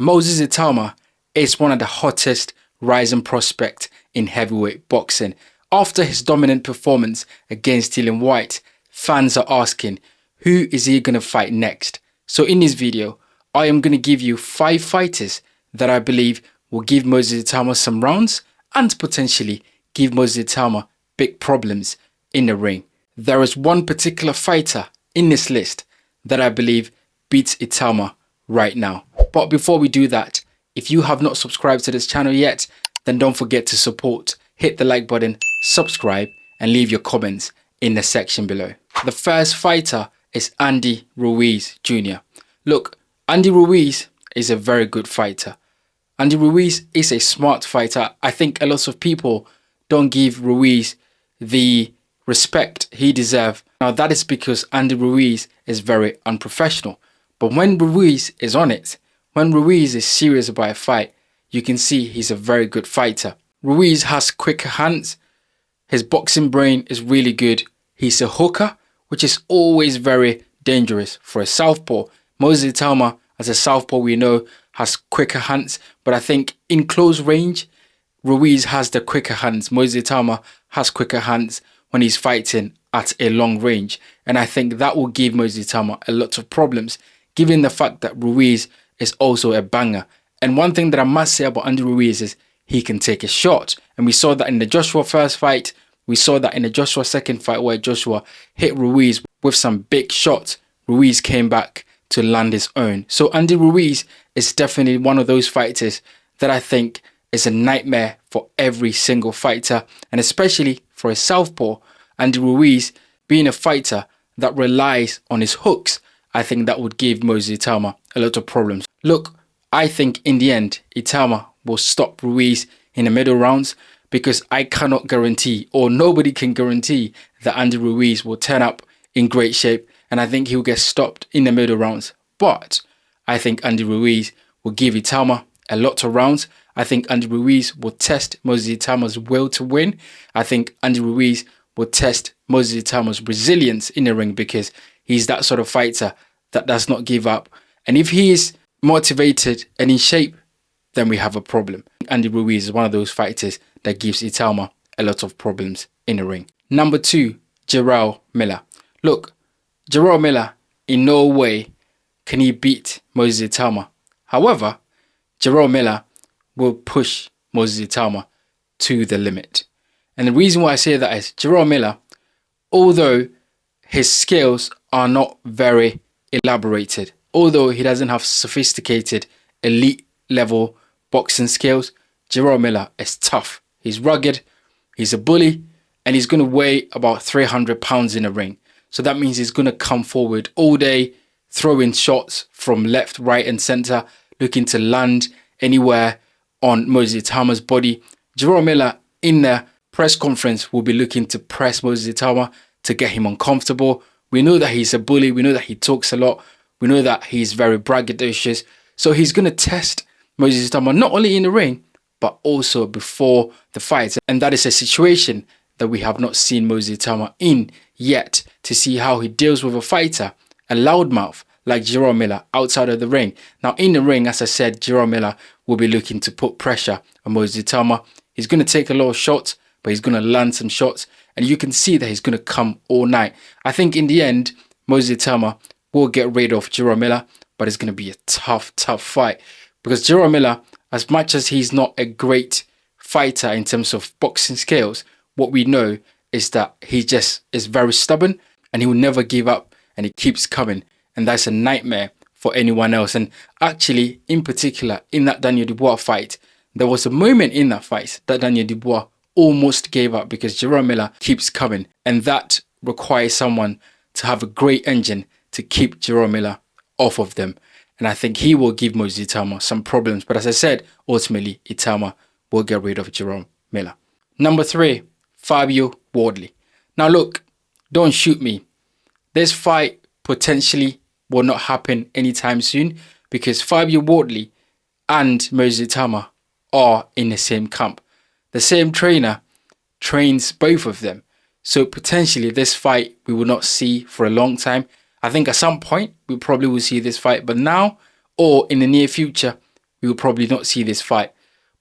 Moses Itauma is one of the hottest rising prospects in heavyweight boxing. After his dominant performance against Dillian Whyte, fans are asking, who is he going to fight next? So in this video, I am going to give you 5 fighters that I believe will give Moses Itauma some rounds and potentially give Moses Itauma big problems in the ring. There is one particular fighter in this list that I believe beats Itauma right now. But before we do that, if you have not subscribed to this channel yet, then don't forget to support, hit the like button, subscribe, and leave your comments in the section below. The first fighter is Andy Ruiz Jr. Look, Andy Ruiz is a very good fighter. Andy Ruiz is a smart fighter. I think a lot of people don't give Ruiz the respect he deserves. Now that is because Andy Ruiz is very unprofessional. But when Ruiz is on it, when Ruiz is serious about a fight, you can see he's a very good fighter. Ruiz has quicker hands. His boxing brain is really good. He's a hooker, which is always very dangerous for a southpaw. Moses Itauma, as a southpaw, we know, has quicker hands. But I think in close range, Ruiz has the quicker hands. Moses Itauma has quicker hands when he's fighting at a long range. And I think that will give Moses Itauma a lot of problems, given the fact that Ruiz is also a banger. And one thing that I must say about Andy Ruiz is he can take a shot. And we saw that in the Joshua first fight. We saw that in the Joshua second fight where Joshua hit Ruiz with some big shots. Ruiz came back to land his own. So Andy Ruiz is definitely one of those fighters that I think is a nightmare for every single fighter, and especially for a southpaw. Andy Ruiz being a fighter that relies on his hooks, I think that would give Moses Itauma a lot of problems. Look, I think in the end, Itauma will stop Ruiz in the middle rounds, because I cannot guarantee, or nobody can guarantee, that Andy Ruiz will turn up in great shape, and I think he'll get stopped in the middle rounds. But I think Andy Ruiz will give Itauma a lot of rounds. I think Andy Ruiz will test Moses Itauma's will to win. I think Andy Ruiz will test Moses Itauma's resilience in the ring, because he's that sort of fighter that does not give up. And if he is motivated and in shape, then we have a problem. Andy Ruiz is one of those fighters that gives Itauma a lot of problems in the ring. Number 2, Jarrell Miller. Look, Jarrell Miller, in no way can he beat Moses Itauma. However, Jarrell Miller will push Moses Itauma to the limit. And the reason why I say that is Jarrell Miller, although his skills are not very elaborated, although he doesn't have sophisticated elite level boxing skills, Jarrell Miller is tough. He's rugged, he's a bully, and he's going to weigh about 300 pounds in a ring. So that means he's going to come forward all day, throwing shots from left, right, and center, looking to land anywhere on Moses Itauma's body. Jarrell Miller in the press conference will be looking to press Moses Itauma to get him uncomfortable. We know that he's a bully. We know that he talks a lot. We know that he's very braggadocious. So he's going to test Moses Itauma not only in the ring, but also before the fight. And that is a situation that we have not seen Moses Itauma in yet, to see how he deals with a fighter, a loudmouth like Jarrell Miller, outside of the ring. Now in the ring, as I said, Jarrell Miller will be looking to put pressure on Moses Itauma. He's going to take a lot of shots, but he's going to land some shots. And you can see that he's going to come all night. I think in the end, Moses Itauma will get rid of Jarrell Miller, but it's going to be a tough fight. Because Jarrell Miller, as much as he's not a great fighter in terms of boxing skills, what we know is that he just is very stubborn and he will never give up, and he keeps coming. And that's a nightmare for anyone else. And actually, in particular, in that Daniel Dubois fight, there was a moment in that fight that Daniel Dubois almost gave up, because Jarrell Miller keeps coming. And that requires someone to have a great engine to keep Jarrell Miller off of them. And I think he will give Moses Itauma some problems. But as I said, ultimately, Itauma will get rid of Jarrell Miller. Number 3, Fabio Wardley. Now look, don't shoot me. This fight potentially will not happen anytime soon, because Fabio Wardley and Moses Itauma are in the same camp. The same trainer trains both of them. So potentially this fight we will not see for a long time. I think at some point we probably will see this fight, but now or in the near future, we will probably not see this fight.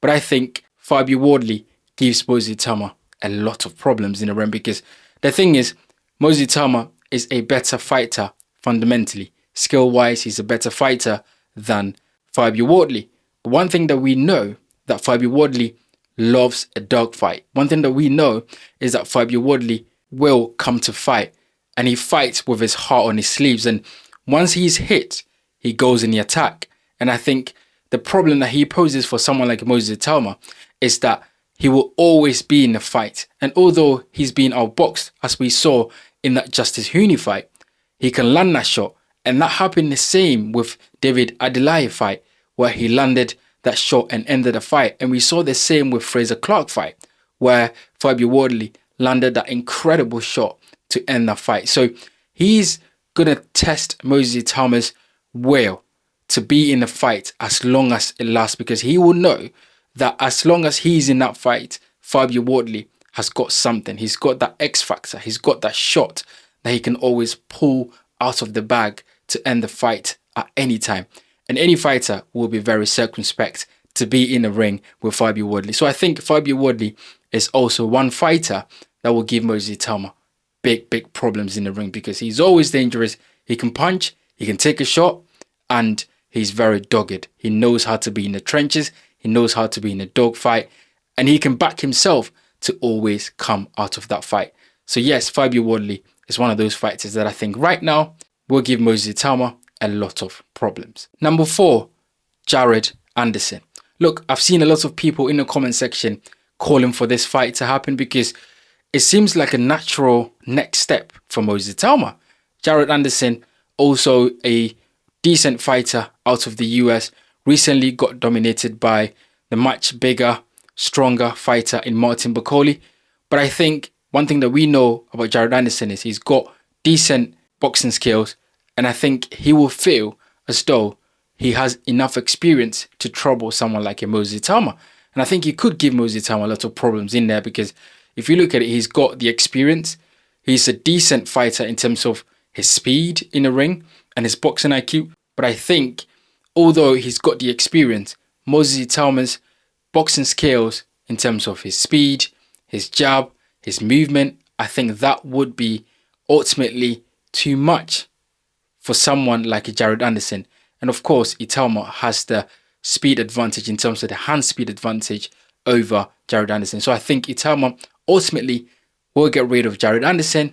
But I think Fabio Wardley gives Moses Itauma a lot of problems in the ring, because the thing is, Moses Itauma is a better fighter fundamentally. Skill-wise, he's a better fighter than Fabio Wardley. But one thing that we know, that Fabio Wardley loves a dogfight. One thing that we know is that Fabio Wardley will come to fight, and he fights with his heart on his sleeves. And once he's hit, he goes in the attack. And I think the problem that he poses for someone like Moses Itauma is that he will always be in the fight. And although he's been outboxed, as we saw in that Justice Hooney fight, he can land that shot. And that happened the same with David Adeleye fight, where he landed that shot and ended the fight. And we saw the same with Fraser Clark fight, where Fabio Wardley landed that incredible shot to end the fight. So he's going to test Moses Itauma's will to be in the fight as long as it lasts, because he will know that as long as he's in that fight, Fabio Wardley has got something. He's got that X factor. He's got that shot that he can always pull out of the bag to end the fight at any time. And any fighter will be very circumspect to be in the ring with Fabio Wardley. So I think Fabio Wardley is also one fighter that will give Moses Itauma big problems in the ring, because he's always dangerous. He can punch, he can take a shot, and he's very dogged. He knows how to be in the trenches. He knows how to be in a dogfight, and he can back himself to always come out of that fight. So yes, Fabio Wardley is one of those fighters that I think right now will give Moses Itauma a lot of problems. Number 4, Jared Anderson. Look, I've seen a lot of people in the comment section calling for this fight to happen, because it seems like a natural next step for Moses Itauma. Jared Anderson, also a decent fighter out of the US, recently got dominated by the much bigger, stronger fighter in Martin Bakole. But I think one thing that we know about Jared Anderson is he's got decent boxing skills, and I think he will feel as though he has enough experience to trouble someone like a Moses Itauma. And I think he could give Moses Itauma a lot of problems in there, because if you look at it, he's got the experience. He's a decent fighter in terms of his speed in the ring and his boxing IQ. But I think although he's got the experience, Moses Itauma's boxing skills in terms of his speed, his jab, his movement, I think that would be ultimately too much for someone like a Jared Anderson. And of course, Itauma has the speed advantage in terms of the hand speed advantage over Jared Anderson. So I think Itauma ultimately will get rid of Jared Anderson,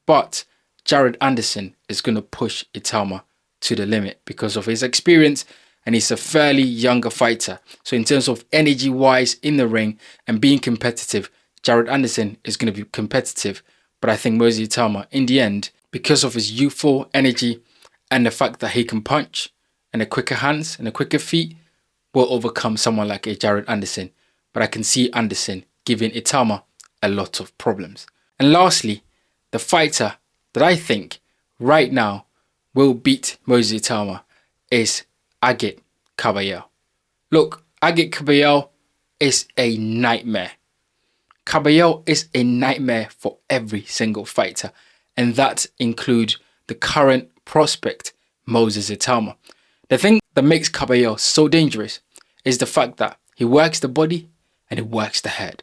but Jared Anderson is going to push Itauma to the limit because of his experience, and he's a fairly younger fighter. So in terms of energy wise in the ring and being competitive, Jared Anderson is going to be competitive. But I think Moses Itauma, in the end, because of his youthful energy and the fact that he can punch and the quicker hands and the quicker feet, will overcome someone like a Jared Anderson. But I can see Anderson giving Itauma a lot of problems. And lastly, the fighter that I think right now will beat Moses Itauma is Agit Kabayel. Look, Agit Kabayel is a nightmare. Kabayel is a nightmare for every single fighter, and that includes the current prospect, Moses Itauma. The thing that makes Kabayel so dangerous is the fact that he works the body and he works the head.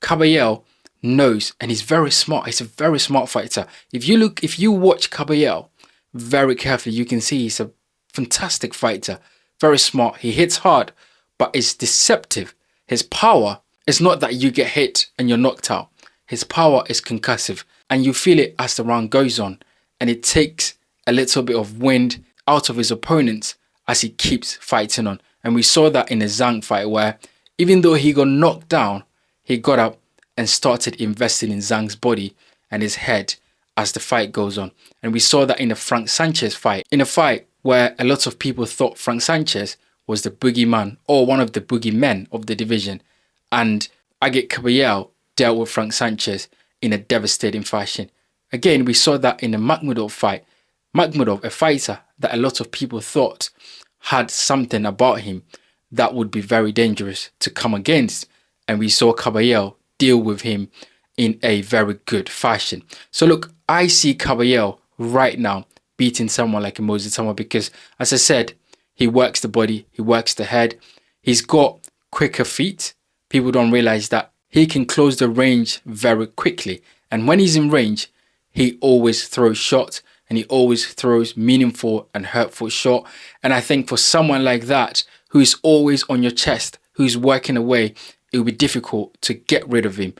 Kabayel knows, and he's very smart. He's a very smart fighter. If you watch Kabayel very carefully, you can see he's a fantastic fighter, very smart. He hits hard, but it's deceptive. His power is not that you get hit and you're knocked out. His power is concussive, and you feel it as the round goes on, and it takes a little bit of wind out of his opponents as he keeps fighting on. And we saw that in the Zhang fight, where even though he got knocked down, he got up and started investing in Zhang's body and his head as the fight goes on. And we saw that in the Frank Sanchez fight, in a fight where a lot of people thought Frank Sanchez was the boogeyman or one of the boogeymen of the division. And Agit Kabayel dealt with Frank Sanchez in a devastating fashion. Again, we saw that in the Makhmudov fight. Makhmudov, a fighter that a lot of people thought had something about him that would be very dangerous to come against. And we saw Kabayel deal with him in a very good fashion. So look, I see Kabayel right now beating someone like Moses Itauma because, as I said, he works the body, he works the head, He's got quicker feet. People don't realize that he can close the range very quickly. And when he's in range, he always throws shots, and he always throws meaningful and hurtful shot. And I think for someone like that, who's always on your chest, who's working away, it will be difficult to get rid of him.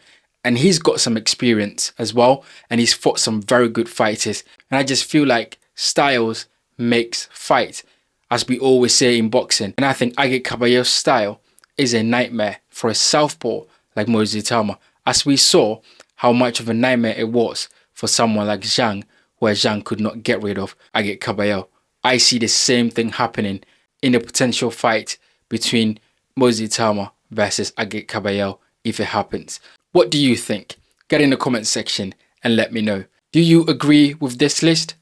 And he's got some experience as well, and he's fought some very good fighters. And I just feel like styles makes fight, as we always say in boxing. And I think Agit Caballero's style is a nightmare for a southpaw like Moses Itauma, as we saw how much of a nightmare it was for someone like Zhang, where Zhang could not get rid of Agit Caballero. I see the same thing happening in a potential fight between Moses Itauma versus Agit Caballero if it happens. What do you think? Get in the comment section and let me know. Do you agree with this list?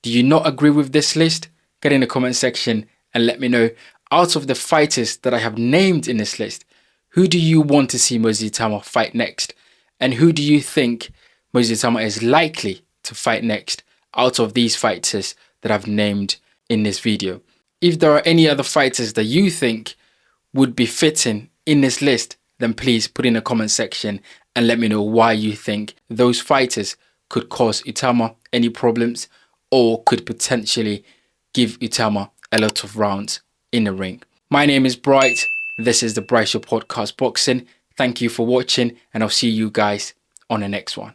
Do you not agree with this list? Get in the comment section and let me know. Out of the fighters that I have named in this list, who do you want to see Moses Itauma fight next? And who do you think Moses Itauma is likely to fight next out of these fighters that I've named in this video? If there are any other fighters that you think would be fitting in this list, then please put in the comment section and let me know why you think those fighters could cause Itauma any problems or could potentially give Itauma a lot of rounds in the ring. My name is Bright. This is the Bright Show Podcast Boxing. Thank you for watching, and I'll see you guys on the next one.